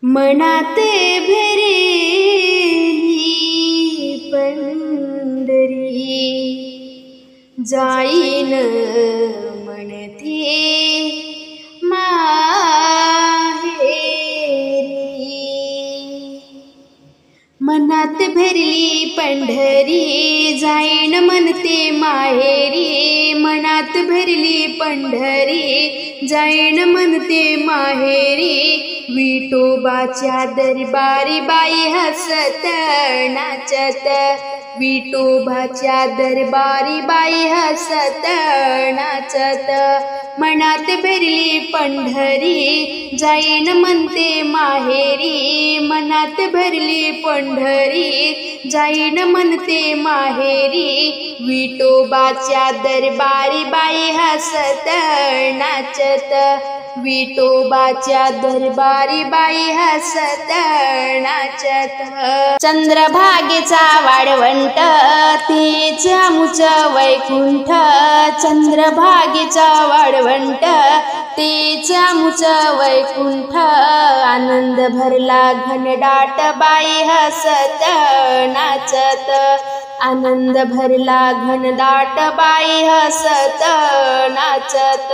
मनात भरली पंढरी जाईन म्हणते माहेरी। मनात भरली पंढरी जाईन म्हणते माहेरी। मनात भरली पंढरी जाईन म्हणते माहेरी। विठोबाच्या दरबारी बाई हसत नाचत। विठोबाच्या दरबारी बाई हसत नाचत। मनात भरली पंढरी जाईन म्हणते माहेरी। मनात भरली पंढरी जाईन म्हणते माहेरी। विठोबाच्या दरबारी बाई हसत नाचत। विठोबाच्या दरबारी बाई हसत नाचत। चंद्रभागेचा वाळवंट तेच आमुचं वैकुंठ। चंद्रभागेचा वाळवंट तेच आमुचं वैकुंठ। आनंद भरला घनदाट बाई हसत नाचत। आनंद भरला घनदाट बाई हसत नाचत।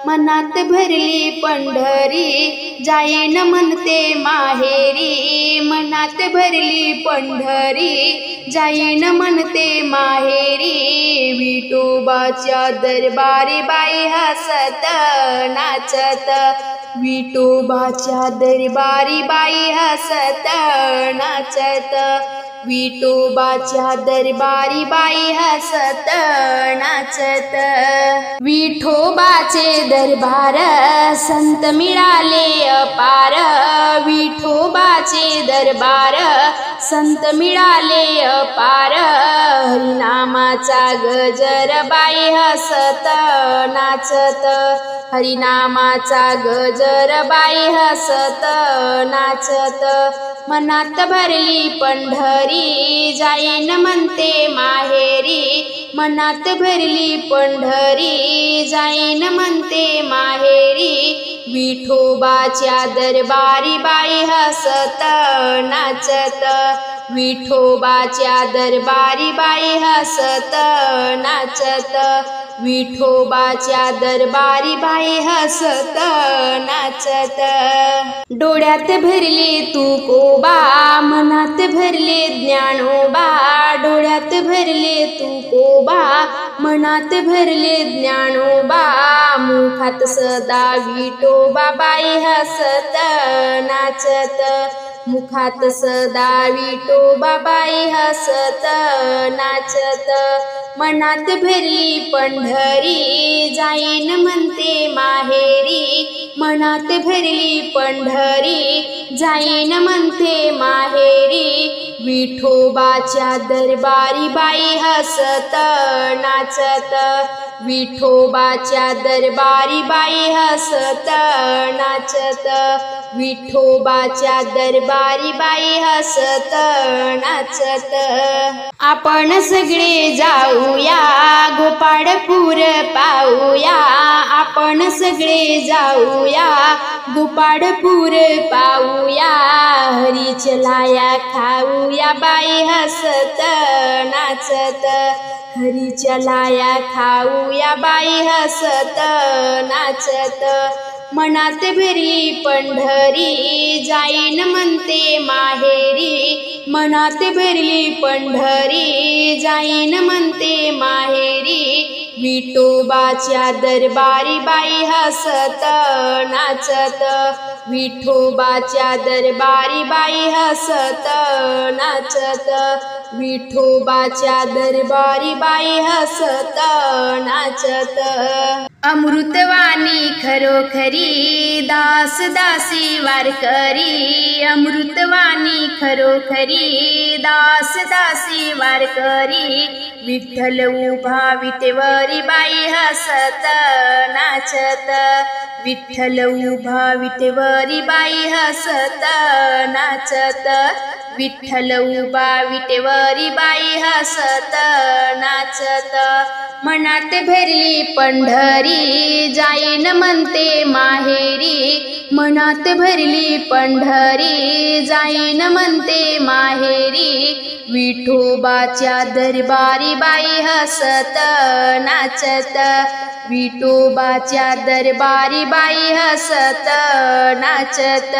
मनात भरली पंढरी जाईन म्हणते माहेरी। मनात भरली पंढरी जाईन म्हणते माहेरी। विठोबाच्या दरबारी बाई हसत नाचत। विठोबाच्या दरबारी बाई हसत नाचत। विठोबाच्या दरबारी बाई हसत नाचत। विठोबाचे दरबार संत मिळाले अपार। विठोबाचे दरबार संत मिळाले अपार। हरिनामाचा गजर बाई हसत नाचत। हरिनामाचा गजर बाई हसत नाचत। मनात भरली पंढरी जाईन म्हणते माहेरी। मनात भरली पंढरी जाईन म्हणते माहेरी। विठोबाच्या दरबारी बाई हसत नाचत। विठोबाच्या दरबारी बाई हसत नाचत। विठोबाच्या दरबारी बाई हसत नाचत। डोळ्यात भरले तुकोबा मनात भरले ज्ञानोबा। डोळ्यात भरले तुकोबा मनात भरले ज्ञानोबा। मुखात सदा विठोबा बाई हसत नाचत। मुखात सदा विठोबा बाई हसत नाचत। मनात भरली पंढरी जाईन म्हणते माहेरी। मनात भरली पंढरी जाईन म्हणते माहेरी। विठोबाच्या दरबारी बाई हसत नाचत। विठोबाच्या दरबारी बाई हसत नाचत। विठोबाच्या दरबारी बाई हसत नाचत। आपण सगळे जाऊया गोपाळपूर पाहूया। आपण सगळे जाऊया गोपाळपूर पाहूया। हरीच्या लाया खाऊया बाई हसत नाचत। हरीच्या लाया खाऊया बाई हसत नाचत। मनात भरली पंढरी जाईन म्हणते माहेरी। मनात भरली पंढरी जाईन म्हणते माहेरी। विठोबाच्या दरबारी बाई हसत नाचत। विठोबाच्या दरबारी बाई हसत नाचत। विठोबाच्या दरबारी बाई हसत नाचत। अमृतवाणी खरोखरी दास दासी वारकरी। अमृतवाणी खरोखरी दास दासी वारकरी। विठ्ठल उभा विटेवरी बाई हसत नाचत। विठ्ठल उभा विटेवरी बाई हसत नाचत। विठ्ठल उभा विटेवरी बाई हसत नाचत। मनात भरली पंढरी जाईन म्हणते माहेरी, मनात भरली पंढरी जाईन म्हणते माहेरी, विठोबाच्या दरबारी बाई हसत नाचत, विठोबाच्या दरबारी बाई हसत नाचत,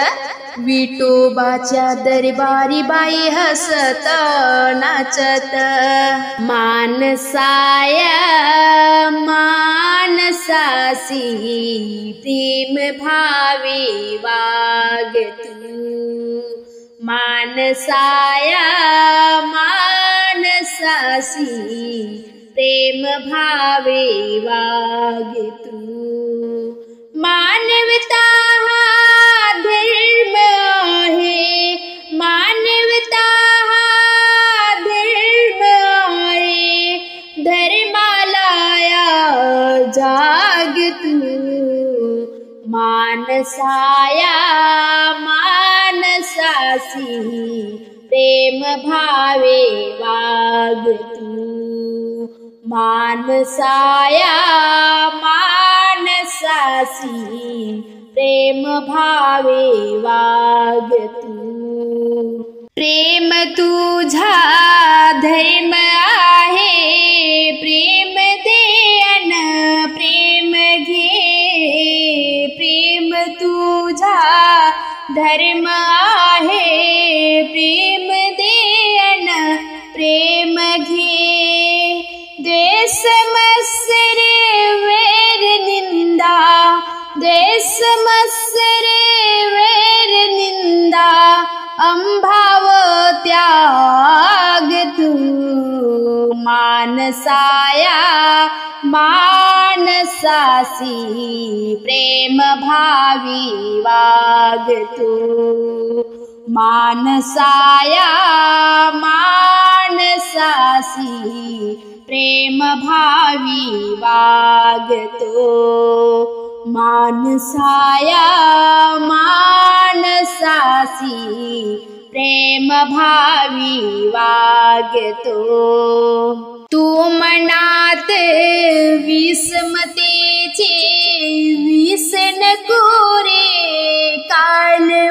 विठोबाच्या दरबारी बाई हसत नाचत। मानसाया मानसासी प्रेम भावे वाग तू, मानसाया मानसासी प्रेम भावे वाग तू, मानवता हा धर्म आहे, मानवता हा धर्म आहे, धर्माला जाग तू, मानसाया मानसासी प्रेम भावे वाग तू, मानसाया मानसासी प्रेम भावे वाग तू, प्रेम तुझा धर्म आहे, प्रेम दे अन प्रेम घे, प्रेम तुझा धर्म आहे, प्रेम दे अन प्रेम घे, द्वेष मत्सर वैर निंदा, द्वेष मत्सर वैर निंदा, अंभाव त्याग तू, मानसाया मानसासी प्रेम भावी वाग तू, मानसाया मानसासी प्रेम भावी वाग तो, मानसाया मानसासी प्रेम भावी वाग तो, तू मनात विषमतेचे विष नको रे काढू,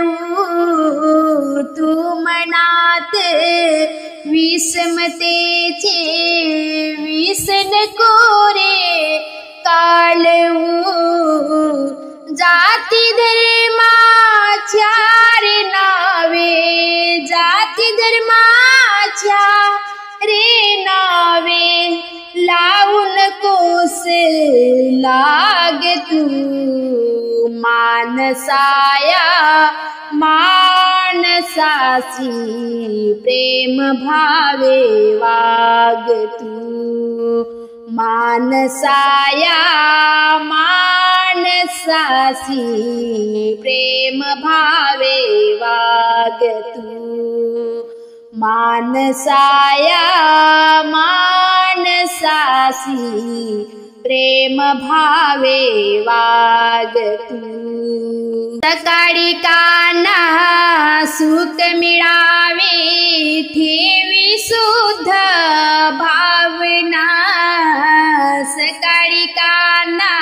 तू मनात विषमतेचे विष नको रे काढू, जाती धर्माच्या रे नावे, जाती धर्माच्या रे नावे लावू नकोस लाग तू, मानसाया मानसासी प्रेम भावे वाग तू, मानसाया मानसासी प्रेम भावे वाग तू, मानसाया मानसासी प्रेम भावे वाग तू, सकाळी काना सुख मिळावे ठेवी शुद्ध भावना, सकाळी काना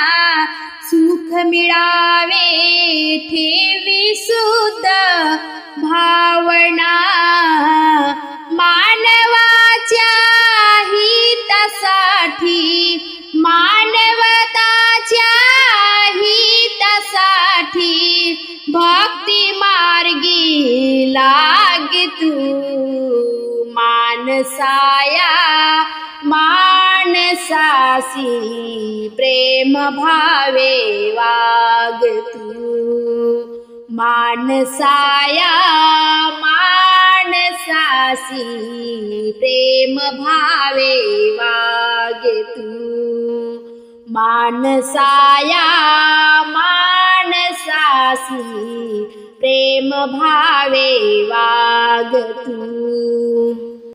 सुख मिळावे ठेवी शुद्ध भावना, मानवाच्या हितासाठी मानवताच्या हितासाठी भक्ती मार्गी लाग तू, मानसाया मानसासी प्रेम भावे वाग तू, मानसाया मानसासी प्रेम भावे वाग तू, मानसाया मानसासी प्रेम भावे वाग तू।